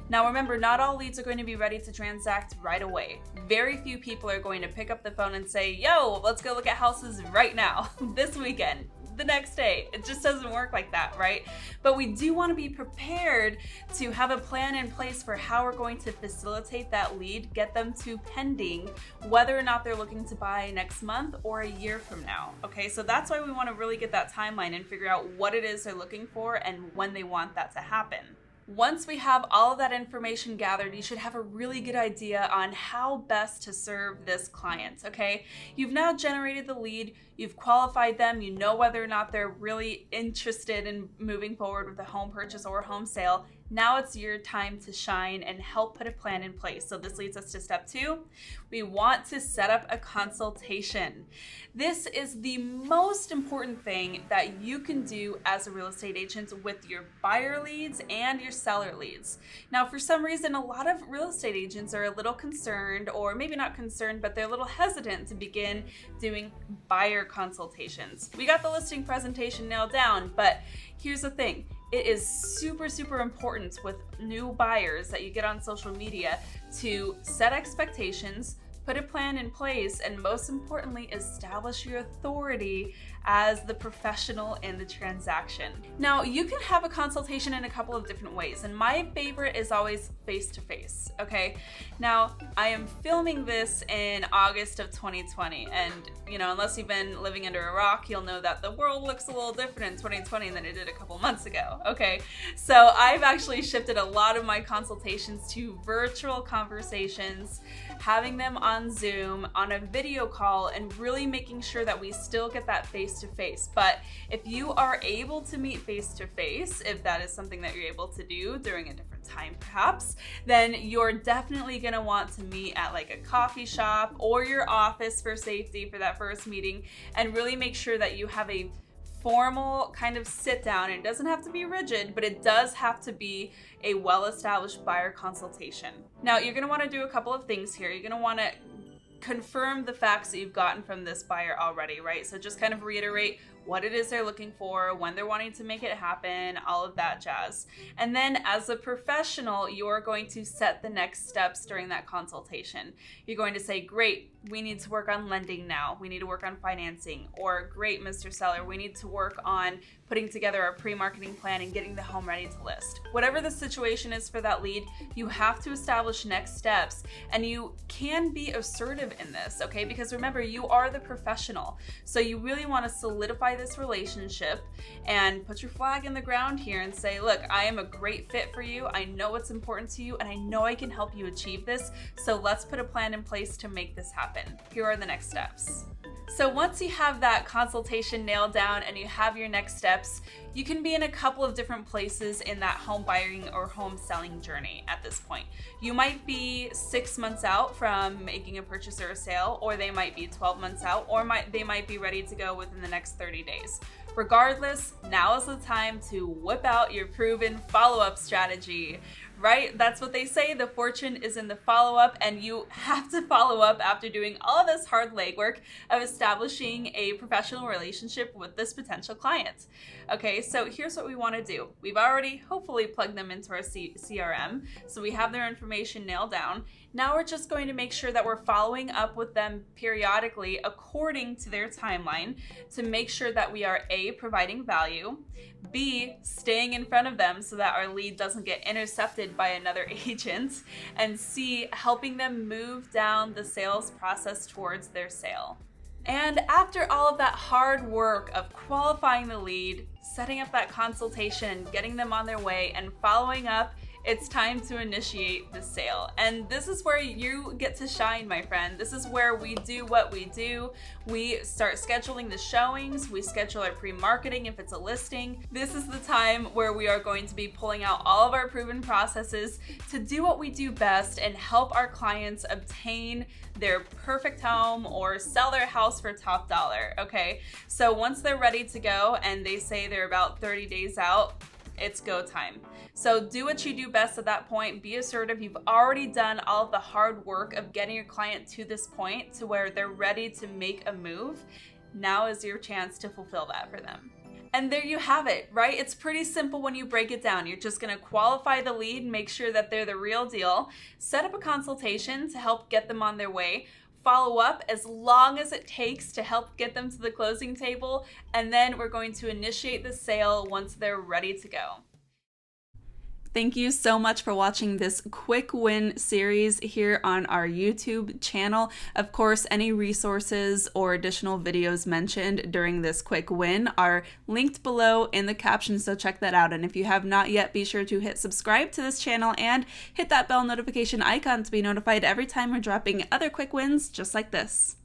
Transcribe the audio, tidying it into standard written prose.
Now remember, not all leads are going to be ready to transact right away. Very few people are going to pick up the phone and say, yo, let's go look at houses right now, this weekend, the next day. It just doesn't work like that, right? But we do want to be prepared to have a plan in place for how we're going to facilitate that lead, get them to pending, whether or not they're looking to buy next month or a year from now. Okay, so that's why we want to really get that timeline and figure out what it is they're looking for and when they want that to happen. Once we have all of that information gathered, you should have a really good idea on how best to serve this client, okay? You've now generated the lead, you've qualified them, you know whether or not they're really interested in moving forward with a home purchase or home sale. Now it's your time to shine and help put a plan in place. So this leads us to step 2. We want to set up a consultation. This is the most important thing that you can do as a real estate agent with your buyer leads and your seller leads. Now, for some reason, a lot of real estate agents are a little concerned, or maybe not concerned, but they're a little hesitant to begin doing buyer consultations. We got the listing presentation nailed down, but here's the thing. It is super, super important with new buyers that you get on social media to set expectations, put a plan in place, and most importantly, establish your authority as the professional in the transaction. Now, you can have a consultation in a couple of different ways, and my favorite is always face-to-face, okay? Now, I am filming this in August of 2020, and unless you've been living under a rock, you'll know that the world looks a little different in 2020 than it did a couple months ago, okay? So I've actually shifted a lot of my consultations to virtual conversations, having them on Zoom, on a video call, and really making sure that we still get that face-to-face. But if you are able to meet face-to-face, if that is something that you're able to do during a different time perhaps, then you're definitely gonna want to meet at like a coffee shop or your office for safety for that first meeting, and really make sure that you have a formal kind of sit down. It doesn't have to be rigid, but it does have to be a well-established buyer consultation. Now, you're gonna wanna do a couple of things here. You're gonna wanna confirm the facts that you've gotten from this buyer already, right? So just kind of reiterate what it is they're looking for, when they're wanting to make it happen, all of that jazz. And then as a professional, you're going to set the next steps during that consultation. You're going to say, great, we need to work on lending now. We need to work on financing. Or great, Mr. Seller, we need to work on putting together a pre-marketing plan and getting the home ready to list. Whatever the situation is for that lead, you have to establish next steps, and you can be assertive in this, okay? Because remember, you are the professional. So you really want to solidify this relationship and put your flag in the ground here and say, look, I am a great fit for you. I know what's important to you, and I know I can help you achieve this. So let's put a plan in place to make this happen. Here are the next steps. So once you have that consultation nailed down and you have your next steps, you can be in a couple of different places in that home buying or home selling journey at this point. You might be 6 months out from making a purchase or a sale, or they might be 12 months out, or they might be ready to go within the next 30 days. Regardless, now is the time to whip out your proven follow-up strategy, right? That's what they say. The fortune is in the follow-up, and you have to follow up after doing all this hard legwork of establishing a professional relationship with this potential client. Okay, so here's what we want to do. We've already hopefully plugged them into our CRM, so we have their information nailed down. Now we're just going to make sure that we're following up with them periodically according to their timeline to make sure that we are A, providing value, B, staying in front of them so that our lead doesn't get intercepted by another agent, and C, helping them move down the sales process towards their sale. And after all of that hard work of qualifying the lead, setting up that consultation, getting them on their way, and following up, it's time to initiate the sale. And this is where you get to shine, my friend. This is where we do what we do. We start scheduling the showings, we schedule our pre-marketing if it's a listing. This is the time where we are going to be pulling out all of our proven processes to do what we do best and help our clients obtain their perfect home or sell their house for top dollar, okay? So once they're ready to go and they say they're about 30 days out, it's go time. So do what you do best at that point. Be assertive. You've already done all of the hard work of getting your client to this point to where they're ready to make a move. Now is your chance to fulfill that for them. And there you have it, right? It's pretty simple when you break it down. You're just gonna qualify the lead, make sure that they're the real deal, set up a consultation to help get them on their way, follow up as long as it takes to help get them to the closing table, and then we're going to initiate the sale once they're ready to go. Thank you so much for watching this quick win series here on our YouTube channel. Of course, any resources or additional videos mentioned during this quick win are linked below in the caption, so check that out. And if you have not yet, be sure to hit subscribe to this channel and hit that bell notification icon to be notified every time we're dropping other quick wins just like this.